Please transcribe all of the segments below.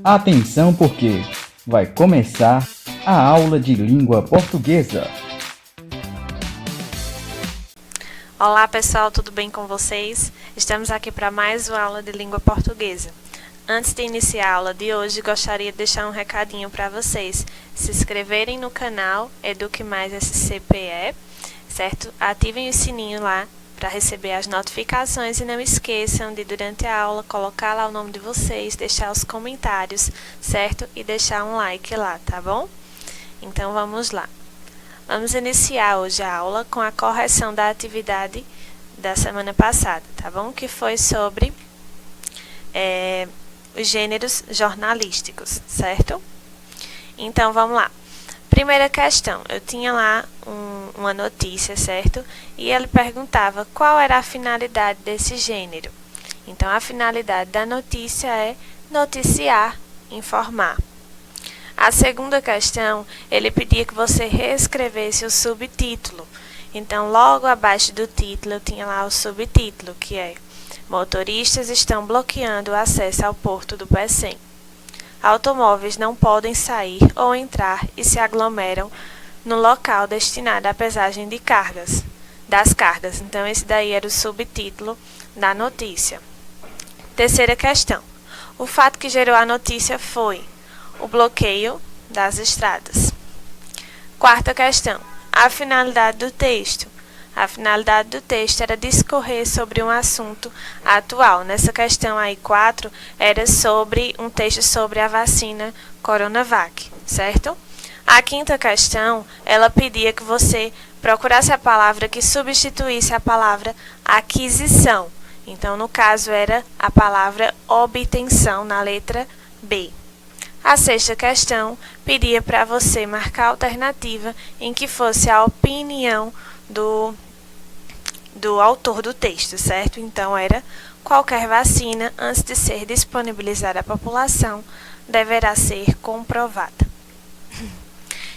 Atenção porque vai começar a aula de língua portuguesa. Olá pessoal, tudo bem com vocês? Estamos aqui para mais uma aula de língua portuguesa. Antes de iniciar a aula de hoje, gostaria de deixar um recadinho para vocês. Se inscreverem no canal Eduque Mais SCPE, certo? Ativem o sininho lá para receber as notificações e não esqueçam de, durante a aula, colocar lá o nome de vocês, deixar os comentários, certo? E deixar um like lá, tá bom? Então vamos lá. Vamos iniciar hoje a aula com a correção da atividade da semana passada, tá bom? Que foi sobre os gêneros jornalísticos, certo? Então vamos lá. Primeira questão, eu tinha lá uma notícia, certo? E ele perguntava qual era a finalidade desse gênero. Então, a finalidade da notícia é noticiar, informar. A segunda questão, ele pedia que você reescrevesse o subtítulo. Então, logo abaixo do título, eu tinha lá o subtítulo, que é Motoristas estão bloqueando o acesso ao porto do Pecém. Automóveis não podem sair ou entrar e se aglomeram no local destinado à pesagem das cargas. Então, esse daí era o subtítulo da notícia. Terceira questão. O fato que gerou a notícia foi o bloqueio das estradas. Quarta questão. A finalidade do texto. A finalidade do texto era discorrer sobre um assunto atual. Nessa questão aí 4, era sobre um texto sobre a vacina Coronavac, certo? A quinta questão, ela pedia que você procurasse a palavra que substituísse a palavra aquisição. Então, no caso, era a palavra obtenção, na letra B. A sexta questão pedia para você marcar a alternativa em que fosse a opinião do autor do texto, certo? Então, era qualquer vacina, antes de ser disponibilizada à população, deverá ser comprovada.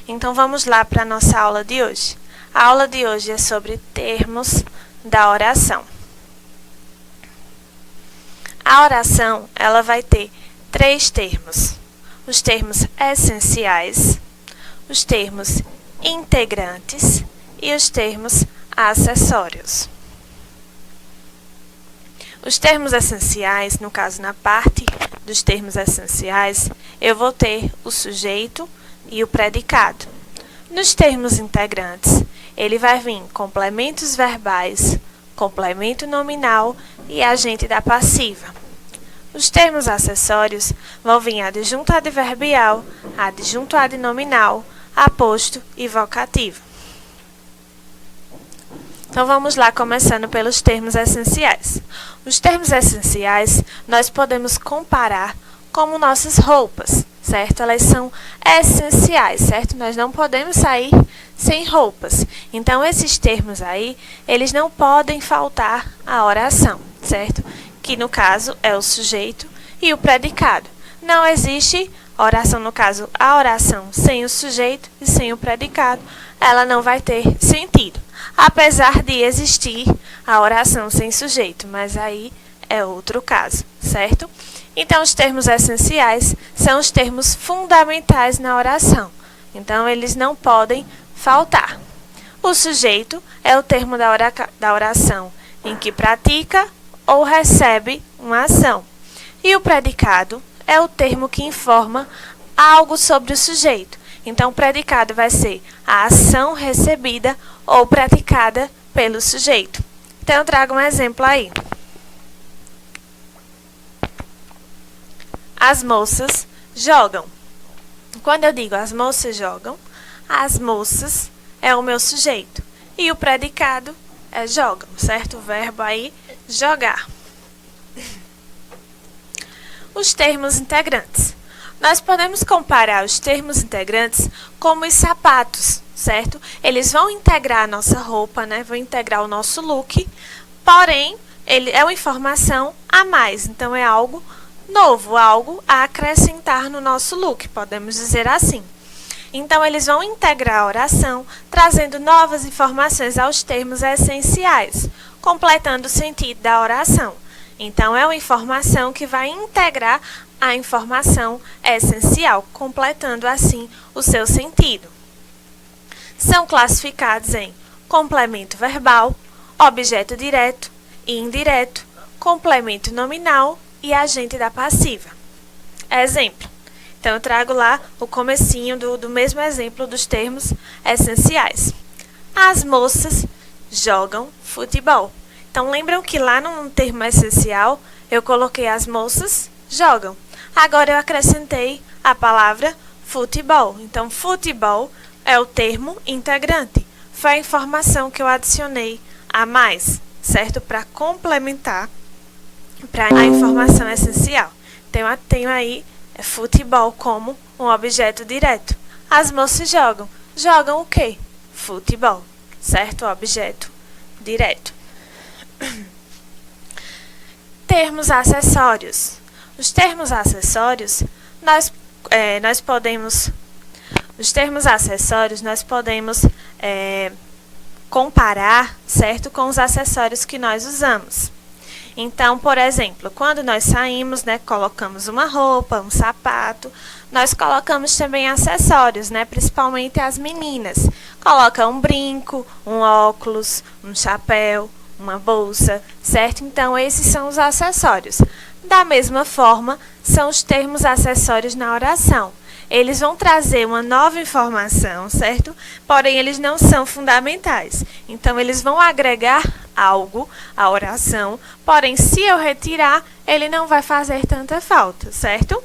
Então, vamos lá para a nossa aula de hoje. A aula de hoje é sobre termos da oração. A oração, ela vai ter 3 termos. Os termos essenciais, os termos integrantes e os termos acessórios. Os termos essenciais, no caso, na parte dos termos essenciais, eu vou ter o sujeito e o predicado. Nos termos integrantes, ele vai vir complementos verbais, complemento nominal e agente da passiva. Os termos acessórios vão vir adjunto adverbial, adjunto adnominal, aposto e vocativo. Então, vamos lá, começando pelos termos essenciais. Os termos essenciais, nós podemos comparar como nossas roupas, certo? Elas são essenciais, certo? Nós não podemos sair sem roupas. Então, esses termos aí, eles não podem faltar à oração, certo? Que, no caso, é o sujeito e o predicado. Não existe oração, no caso, a oração sem o sujeito e sem o predicado, ela não vai ter sentido. Apesar de existir a oração sem sujeito, mas aí é outro caso, certo? Então, os termos essenciais são os termos fundamentais na oração. Então, eles não podem faltar. O sujeito é o termo da oração em que pratica ou recebe uma ação. E o predicado é o termo que informa algo sobre o sujeito. Então, o predicado vai ser a ação recebida ou praticada pelo sujeito. Então, eu trago um exemplo aí. As moças jogam. Quando eu digo as moças jogam, as moças é o meu sujeito. E o predicado é jogam, certo? O verbo aí, jogar. Os termos integrantes. Nós podemos comparar os termos integrantes como os sapatos, certo? Eles vão integrar a nossa roupa, né? Vão integrar o nosso look, porém, ele é uma informação a mais. Então, é algo novo, algo a acrescentar no nosso look, podemos dizer assim. Então, eles vão integrar a oração, trazendo novas informações aos termos essenciais, completando o sentido da oração. Então, é uma informação que vai integrar a informação essencial, completando assim o seu sentido. São classificados em complemento verbal, objeto direto e indireto, complemento nominal e agente da passiva. Exemplo. Então, eu trago lá o comecinho do mesmo exemplo dos termos essenciais. As moças jogam futebol. Então, lembram que lá no termo essencial, eu coloquei as moças jogam. Agora, eu acrescentei a palavra futebol. Então, futebol é o termo integrante. Foi a informação que eu adicionei a mais, certo? Para complementar para a informação essencial. Então, eu tenho aí futebol como um objeto direto. As moças jogam. Jogam o quê? Futebol, certo? Objeto direto. Termos acessórios. Os termos acessórios, nós podemos comparar, certo, com os acessórios que nós usamos. Então, por exemplo, quando nós saímos, colocamos uma roupa, um sapato, nós colocamos também acessórios, principalmente as meninas. Coloca um brinco, um óculos, um chapéu, uma bolsa, certo? Então, esses são os acessórios. Da mesma forma, são os termos acessórios na oração. Eles vão trazer uma nova informação, certo? Porém, eles não são fundamentais. Então, eles vão agregar algo à oração, porém, se eu retirar, ele não vai fazer tanta falta, certo?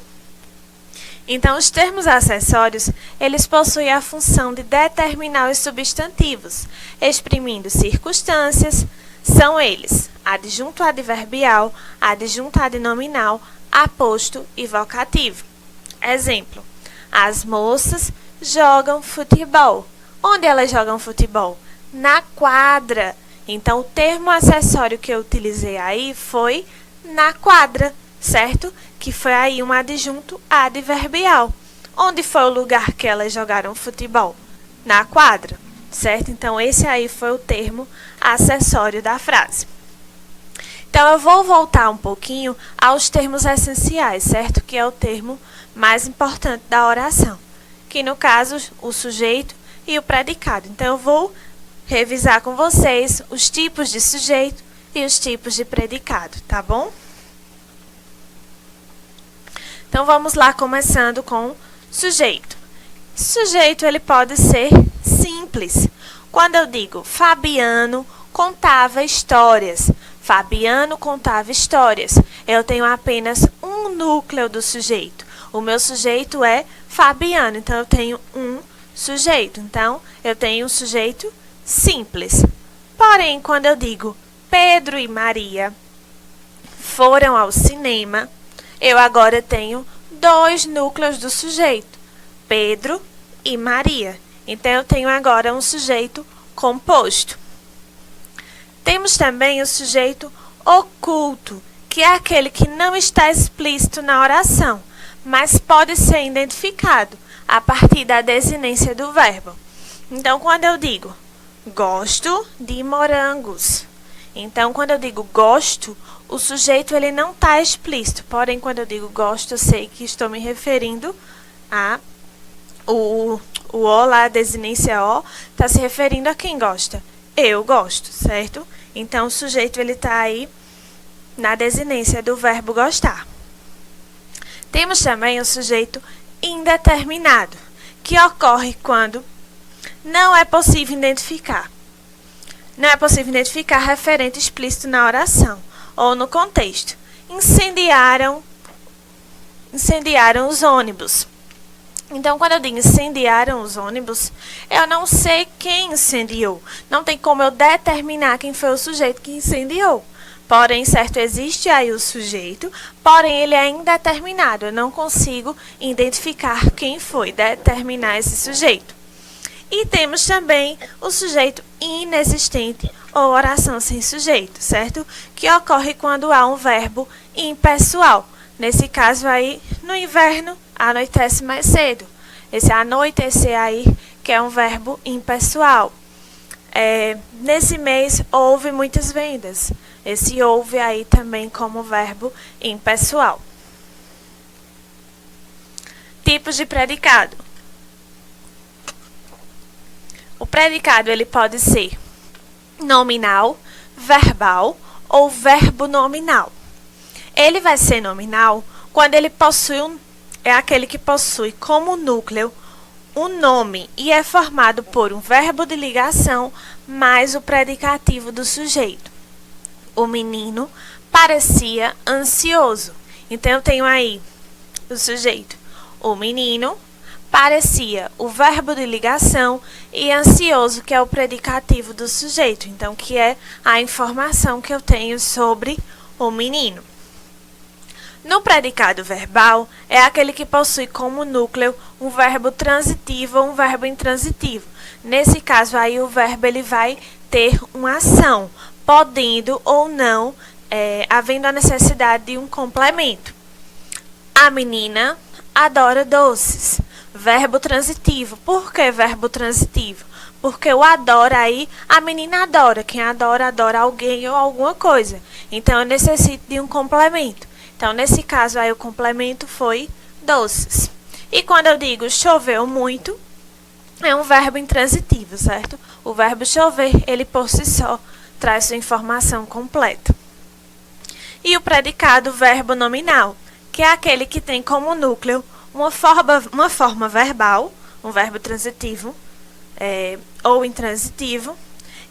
Então, os termos acessórios, eles possuem a função de determinar os substantivos, exprimindo circunstâncias. São eles adjunto adverbial, adjunto adnominal, aposto e vocativo. Exemplo. As moças jogam futebol. Onde elas jogam futebol? Na quadra. Então, o termo acessório que eu utilizei aí foi na quadra, certo? Que foi aí um adjunto adverbial. Onde foi o lugar que elas jogaram futebol? Na quadra, certo? Então, esse aí foi o termo acessório da frase. Então, eu vou voltar um pouquinho aos termos essenciais, certo? Que é o termo mais importante da oração, que no caso, o sujeito e o predicado. Então, eu vou revisar com vocês os tipos de sujeito e os tipos de predicado, tá bom? Então, vamos lá, começando com sujeito. Sujeito, ele pode ser simples. Quando eu digo Fabiano contava histórias, Fabiano contava histórias, eu tenho apenas um núcleo do sujeito. O meu sujeito é Fabiano, então eu tenho um sujeito. Então, eu tenho um sujeito simples. Porém, quando eu digo Pedro e Maria foram ao cinema, eu agora tenho dois núcleos do sujeito, Pedro e Maria. Então, eu tenho agora um sujeito composto. Temos também o sujeito oculto, que é aquele que não está explícito na oração, mas pode ser identificado a partir da desinência do verbo. Então, quando eu digo gosto de morangos, então, quando eu digo gosto, o sujeito ele não está explícito. Porém, quando eu digo gosto, eu sei que estou me referindo a o O lá, a desinência O, está se referindo a quem gosta. Eu gosto, certo? Então, o sujeito ele está aí na desinência do verbo gostar. Temos também o sujeito indeterminado, que ocorre quando não é possível identificar. Não é possível identificar referente explícito na oração ou no contexto. Incendiaram os ônibus. Então, quando eu digo incendiaram os ônibus, eu não sei quem incendiou. Não tem como eu determinar quem foi o sujeito que incendiou. Porém, certo, existe aí o sujeito, porém ele é indeterminado. Eu não consigo identificar quem foi, determinar esse sujeito. E temos também o sujeito inexistente ou oração sem sujeito, certo? Que ocorre quando há um verbo impessoal. Nesse caso aí, no inverno, anoitece mais cedo. Esse anoitecer aí, que é um verbo impessoal. Nesse mês, houve muitas vendas. Esse houve aí também como verbo impessoal. Tipos de predicado. O predicado ele pode ser nominal, verbal ou verbo nominal. Ele vai ser nominal quando ele possui é aquele que possui como núcleo um nome e é formado por um verbo de ligação mais o predicativo do sujeito. O menino parecia ansioso. Então, eu tenho aí o sujeito. O menino parecia o verbo de ligação e ansioso, que é o predicativo do sujeito. Então, que é a informação que eu tenho sobre o menino. No predicado verbal, é aquele que possui como núcleo um verbo transitivo ou um verbo intransitivo. Nesse caso aí, o verbo ele vai ter uma ação, podendo ou não, havendo a necessidade de um complemento. A menina adora doces. Verbo transitivo. Por que verbo transitivo? Porque o adora aí, a menina adora. Quem adora, adora alguém ou alguma coisa. Então, eu necessito de um complemento. Então, nesse caso aí, o complemento foi doces. E quando eu digo choveu muito, é um verbo intransitivo, certo? O verbo chover, ele por si só traz sua informação completa. E o predicado verbo nominal, que é aquele que tem como núcleo uma forma verbal, um verbo transitivo ou intransitivo,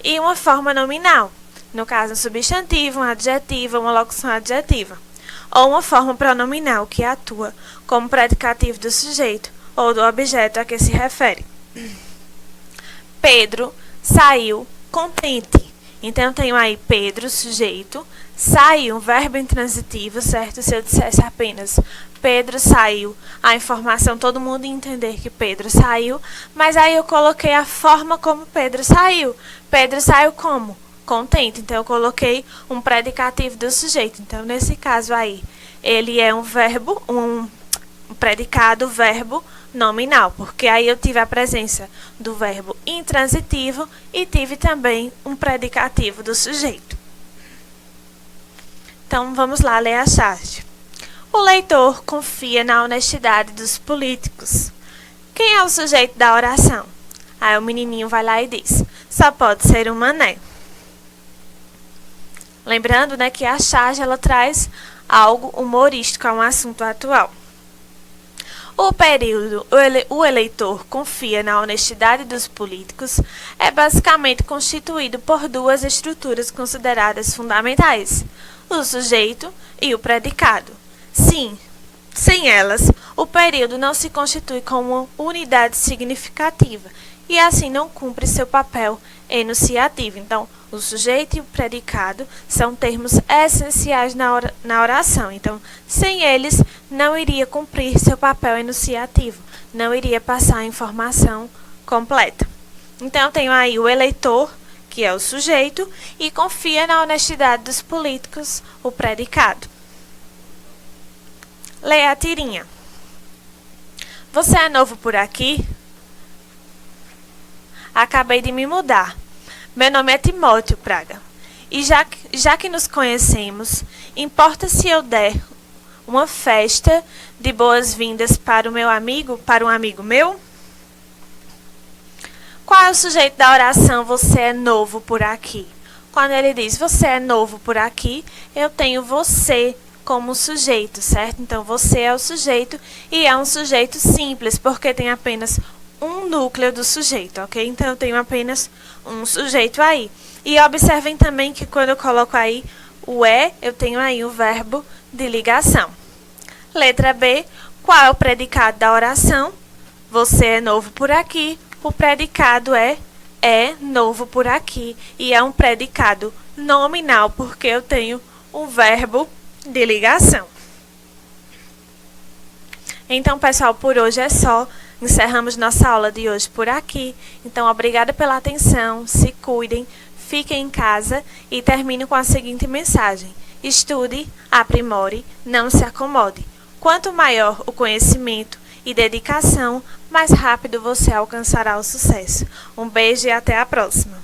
e uma forma nominal, no caso, um substantivo, um adjetivo, uma locução adjetiva, ou uma forma pronominal que atua como predicativo do sujeito ou do objeto a que se refere. Pedro saiu contente. Então, eu tenho aí Pedro, sujeito, saiu, um verbo intransitivo, certo? Se eu dissesse apenas Pedro saiu, a informação, todo mundo ia entender que Pedro saiu, mas aí eu coloquei a forma como Pedro saiu. Pedro saiu como? Contente. Então, eu coloquei um predicativo do sujeito. Então, nesse caso aí, ele é um verbo, um predicado verbo nominal, porque aí eu tive a presença do verbo intransitivo e tive também um predicativo do sujeito. Então, vamos lá ler a charge. O leitor confia na honestidade dos políticos. Quem é o sujeito da oração? Aí o menininho vai lá e diz, só pode ser um mané. Lembrando, né, que a charge ela traz algo humorístico a um assunto atual. O período o eleitor confia na honestidade dos políticos é basicamente constituído por duas estruturas consideradas fundamentais, o sujeito e o predicado. Sim, sem elas, o período não se constitui como unidade significativa e assim não cumpre seu papel enunciativo. Então, o sujeito e o predicado são termos essenciais na oração. Então, sem eles, não iria cumprir seu papel enunciativo, não iria passar a informação completa. Então, eu tenho aí o eleitor, que é o sujeito, e confia na honestidade dos políticos, o predicado. Leia a tirinha. Você é novo por aqui? Acabei de me mudar. Meu nome é Timóteo Praga. E já que nos conhecemos, importa se eu der uma festa de boas-vindas para um amigo meu? Qual é o sujeito da oração você é novo por aqui? Quando ele diz você é novo por aqui, eu tenho você como sujeito, certo? Então, você é o sujeito e é um sujeito simples, porque tem apenas um núcleo do sujeito, ok? Então, eu tenho apenas um sujeito aí. E observem também que quando eu coloco aí o eu tenho aí o verbo de ligação. Letra B, qual é o predicado da oração? Você é novo por aqui. O predicado é novo por aqui. E é um predicado nominal, porque eu tenho um verbo de ligação. Então, pessoal, por hoje é só. Encerramos nossa aula de hoje por aqui. Então, obrigada pela atenção. Se cuidem, fiquem em casa e termino com a seguinte mensagem. Estude, aprimore, não se acomode. Quanto maior o conhecimento e dedicação, mais rápido você alcançará o sucesso. Um beijo e até a próxima.